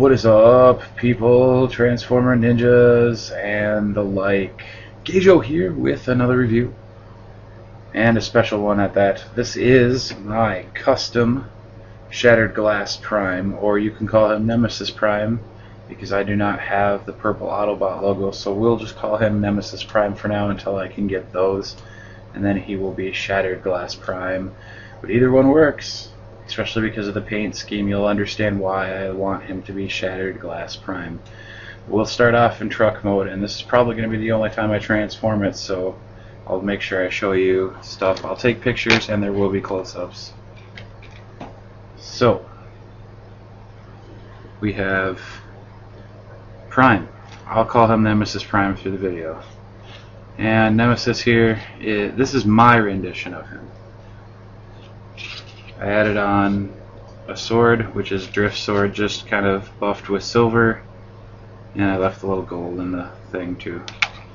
What is up, people, Transformer ninjas, and the like? GageO here with another review, and a special one at that. This is my custom Shattered Glass Prime, or you can call him Nemesis Prime, because I do not have the purple Autobot logo, so we'll just call him Nemesis Prime for now until I can get those, and then he will be Shattered Glass Prime. But either one works. Especially because of the paint scheme, you'll understand why I want him to be Shattered Glass Prime. We'll start off in truck mode, and this is probably going to be the only time I transform it, so I'll make sure I show you stuff. I'll take pictures, and there will be close-ups. So, we have Prime. I'll call him Nemesis Prime through the video. And Nemesis here, this is my rendition of him. I added on a sword, which is Drift Sword, just kind of buffed with silver, and I left a little gold in the thing too.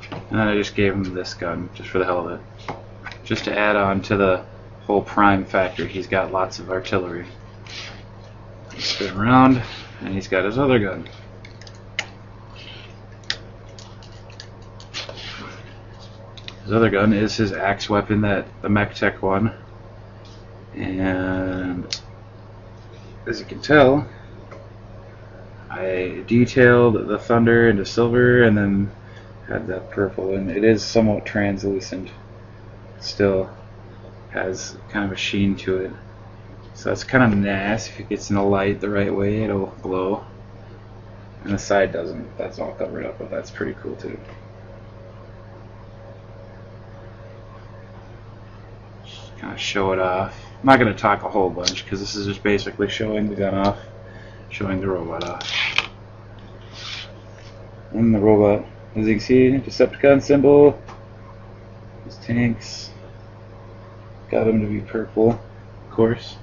And then I just gave him this gun, just for the hell of it. Just to add on to the whole Prime factor, he's got lots of artillery. Spin around, and he's got his other gun. His other gun is his axe weapon, the Mech Tech one. And as you can tell, I detailed the thunder into silver and then had that purple, and it is somewhat translucent. Still has kind of a sheen to it, so that's kind of nice. If it gets in the light the right way, it'll glow, and the side doesn't. That's all covered up, but that's pretty cool too. Just kind of show it off. I'm not going to talk a whole bunch because this is just basically showing the gun off, showing the robot off. And the robot, as you can see, Decepticon symbol, his tanks, got him to be purple, of course,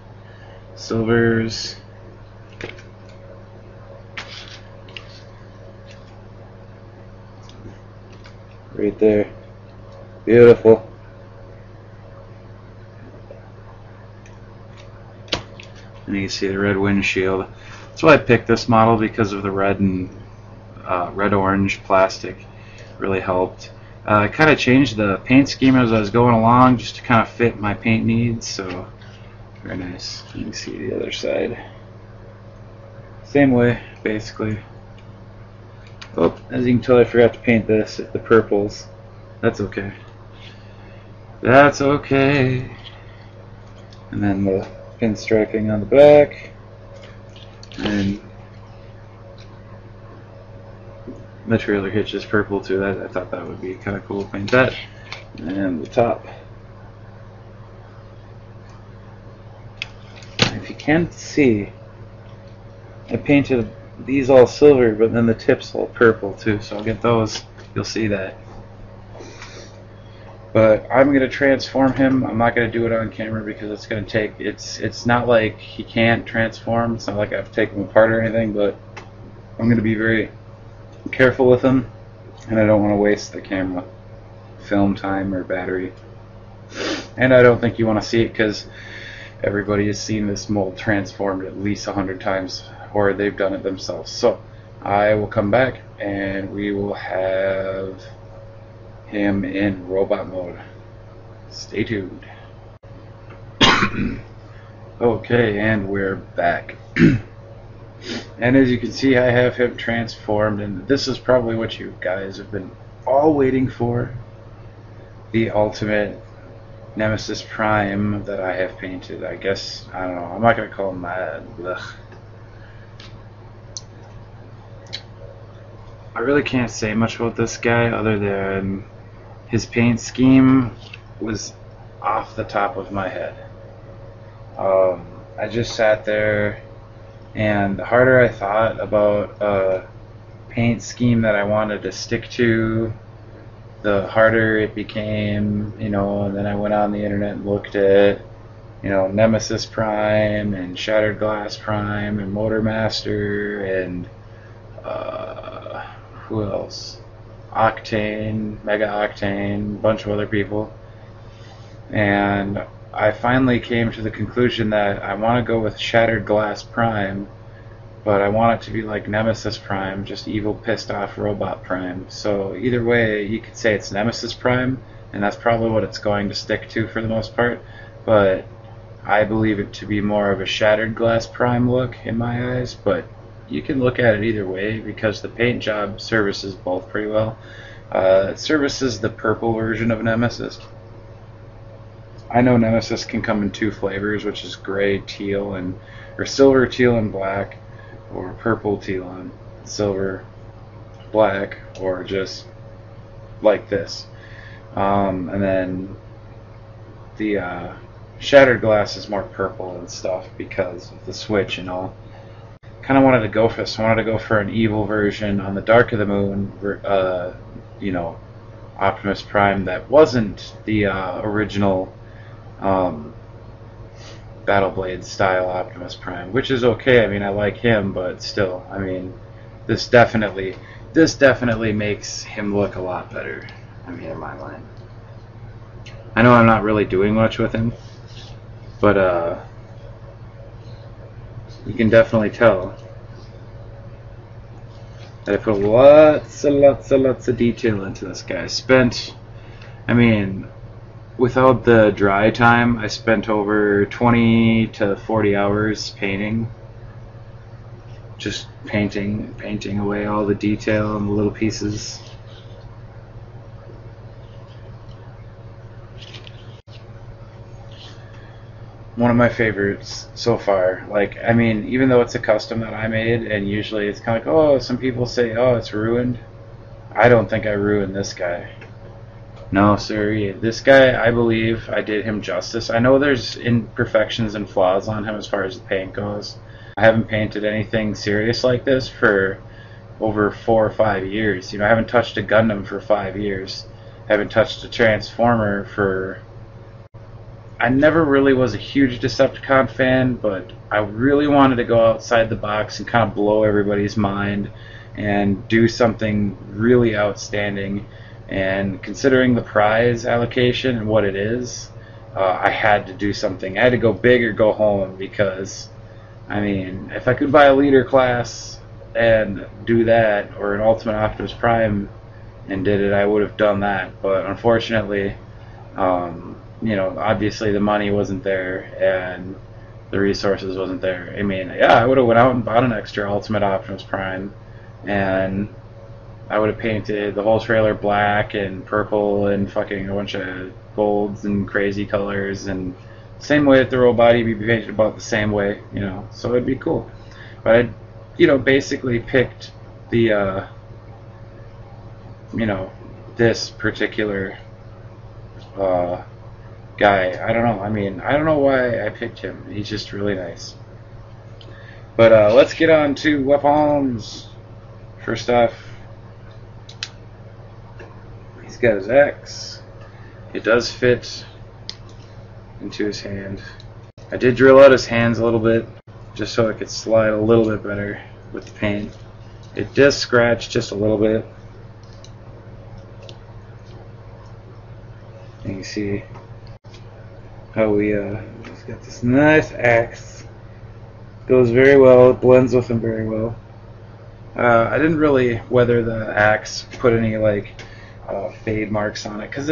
silvers, right there, beautiful. And you can see the red windshield. That's why I picked this model, because of the red and red-orange plastic. Really helped. I kind of changed the paint scheme as I was going along, just to kind of fit my paint needs. So very nice. You can see the other side. Same way, basically. Oh, as you can tell, I forgot to paint this. The purples. That's okay. That's okay. And then the pinstriping on the back, and the trailer hitch is purple too. I thought that would be kind of cool to paint that. And the top. If you can't see, I painted these all silver, but then the tips all purple too, so I'll get those. You'll see that. But I'm going to transform him. I'm not going to do it on camera because it's going to take, it's not like he can't transform. It's not like I have to take him apart or anything, but I'm going to be very careful with him, and I don't want to waste the camera film time or battery. And I don't think you want to see it because everybody has seen this mold transformed at least 100 times, or they've done it themselves. So I will come back and we will have him in robot mode. Stay tuned. Okay, and we're back. And as you can see, I have him transformed, and this is probably what you guys have been all waiting for. The ultimate Nemesis Prime that I have painted. I guess, I don't know, I'm not going to call him that. Ugh. I really can't say much about this guy other than his paint scheme was off the top of my head. I just sat there, and the harder I thought about a paint scheme that I wanted to stick to, the harder it became, you know. And then I went on the internet and looked at, you know, Nemesis Prime and Shattered Glass Prime and Motor Master and who else? Octane, Mega Octane, a bunch of other people, and I finally came to the conclusion that I want to go with Shattered Glass Prime but I want it to be like Nemesis Prime, just evil, pissed off robot Prime. So either way, you could say it's Nemesis Prime, and that's probably what it's going to stick to for the most part, but I believe it to be more of a Shattered Glass Prime look in my eyes, but you can look at it either way because the paint job services both pretty well. It services the purple version of Nemesis. I know Nemesis can come in two flavors, which is gray, teal, or silver, teal, and black, or purple, teal, and silver, black, or just like this. And then the Shattered Glass is more purple and stuff because of the switch and all. Kind of wanted to go for this. I wanted to go for an evil version on the Dark of the Moon, Optimus Prime that wasn't the original Battle Blade style Optimus Prime, which is okay. I mean, I like him, but still, I mean, this definitely makes him look a lot better. I mean, in my mind. I know I'm not really doing much with him, but you can definitely tell that I put lots of detail into this guy. I mean, without the dry time, I spent over 20 to 40 hours painting. Just painting away all the detail and the little pieces. One of my favorites so far. Like, I mean, even though it's a custom that I made, and usually it's kind of like, oh, some people say, oh, it's ruined. I don't think I ruined this guy. No, sir. This guy, I believe I did him justice. I know there's imperfections and flaws on him as far as the paint goes. I haven't painted anything serious like this for over 4 or 5 years. I haven't touched a Gundam for 5 years. I haven't touched a Transformer for... I never really was a huge Decepticon fan, but I really wanted to go outside the box and kind of blow everybody's mind and do something really outstanding. And considering the prize allocation and what it is, I had to do something. I had to go big or go home because, I mean, if I could buy a leader class and do that, or an Ultimate Optimus Prime and did it, I would have done that. But unfortunately, obviously the money wasn't there and the resources wasn't there. I mean, yeah, I would have went out and bought an extra Ultimate Optimus Prime, and I would have painted the whole trailer black and purple and fucking a bunch of golds and crazy colors, and same way that the robot would be painted about the same way, so it'd be cool. But I, basically picked the, this particular guy. I don't know. I mean, I don't know why I picked him. He's just really nice. But let's get on to weapons. First off, he's got his axe. It does fit into his hand. I did drill out his hands a little bit just so it could slide a little bit better with the paint. It does scratch just a little bit. And you see how he's got this nice axe. Goes very well. It blends with him very well. I didn't really weather the axe, put any fade marks on it, because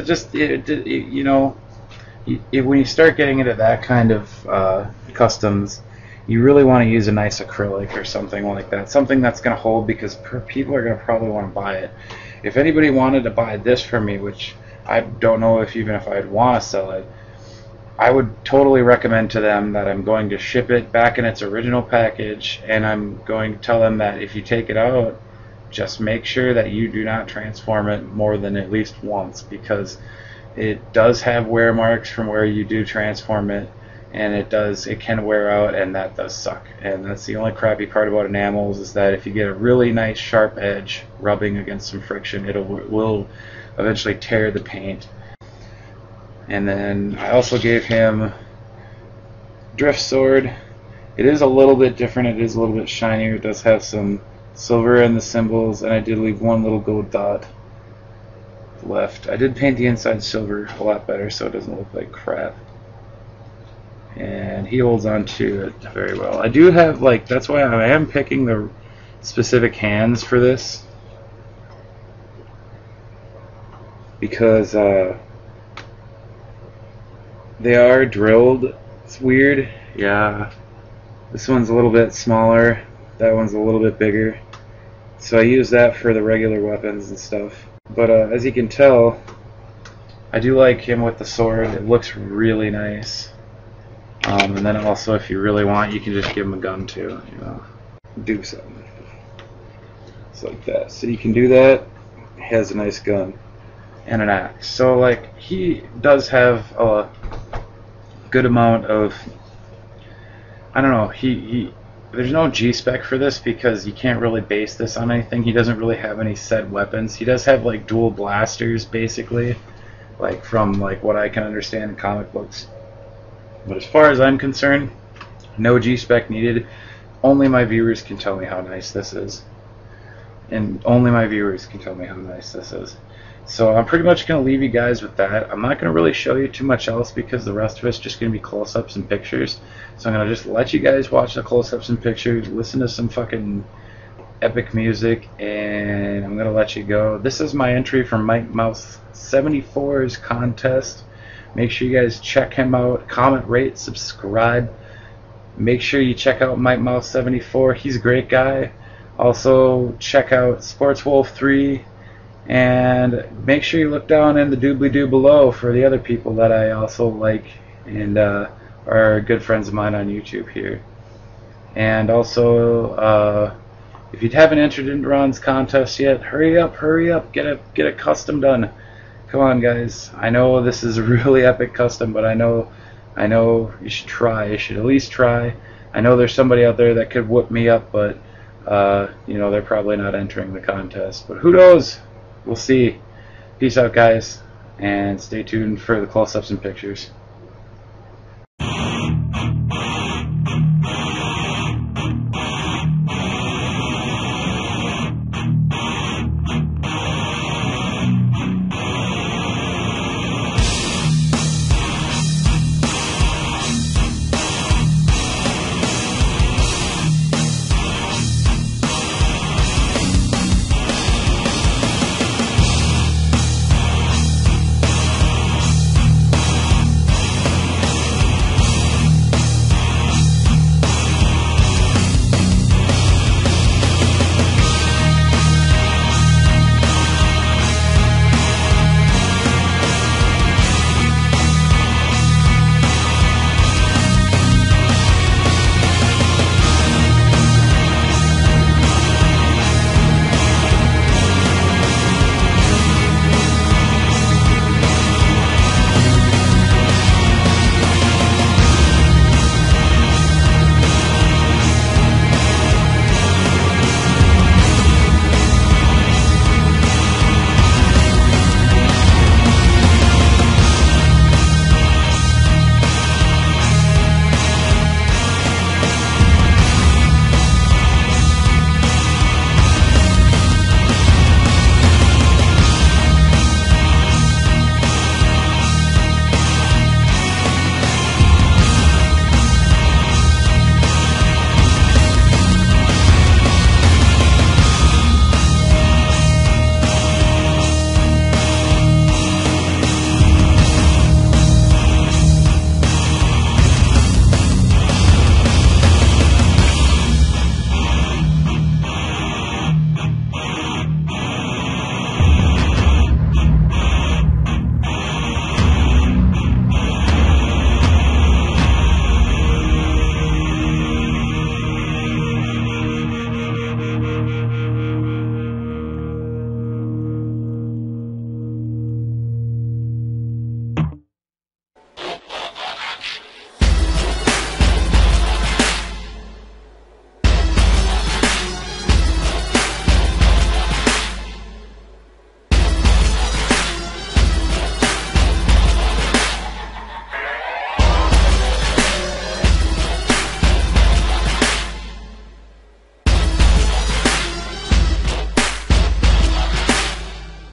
when you start getting into that kind of customs, you really want to use a nice acrylic or something like that, something that's going to hold, because people are going to probably want to buy it. If anybody wanted to buy this from me, which I don't know even if I'd want to sell it, I would totally recommend to them that I'm going to ship it back in its original package, and I'm going to tell them that if you take it out, just make sure that you do not transform it more than at least once, because it does have wear marks from where you do transform it, and it can wear out, and that does suck. And that's the only crappy part about enamels, is that if you get a really nice sharp edge rubbing against some friction, it will eventually tear the paint. And then I also gave him Drift Sword. It is a little bit different. It is a little bit shinier. It does have some silver in the symbols, and I did leave one little gold dot left. I did paint the inside silver a lot better so it doesn't look like crap. and he holds on to it very well. I do have, like, that's why I am picking the specific hands for this, because they are drilled. It's weird. Yeah, this one's a little bit smaller, that one's a little bit bigger, so I use that for the regular weapons and stuff. But as you can tell, I do like him with the sword. It looks really nice. And then also, if you really want, you can just give him a gun too, you know, do something. It's like that. So you can do that. He has a nice gun and an axe. So like, he does have a good amount of, I don't know, there's no G-spec for this because you can't really base this on anything. He doesn't really have any set weapons. He does have like dual blasters basically, like from like what I can understand in comic books. But as far as I'm concerned, no G-spec needed. Only my viewers can tell me how nice this is. And only my viewers can tell me how nice this is. So I'm pretty much going to leave you guys with that. I'm not going to really show you too much else because the rest of it's just going to be close-ups and pictures. So I'm going to just let you guys watch the close-ups and pictures, listen to some fucking epic music, and I'm going to let you go. This is my entry for Mike Mouse 74's contest. Make sure you guys check him out. Comment, rate, subscribe. Make sure you check out Mike Mouse 74. He's a great guy. Also, check out Sports Wolf 3. And make sure you look down in the doobly-doo below for the other people that I also like and are good friends of mine on YouTube here. And also, if you haven't entered into Ron's contest yet, hurry up, get a custom done. Come on, guys. I know this is a really epic custom, but I know you should try. You should at least try. I know there's somebody out there that could whoop me up, but you know, they're probably not entering the contest. But who knows? We'll see. Peace out, guys, and stay tuned for the close-ups and pictures.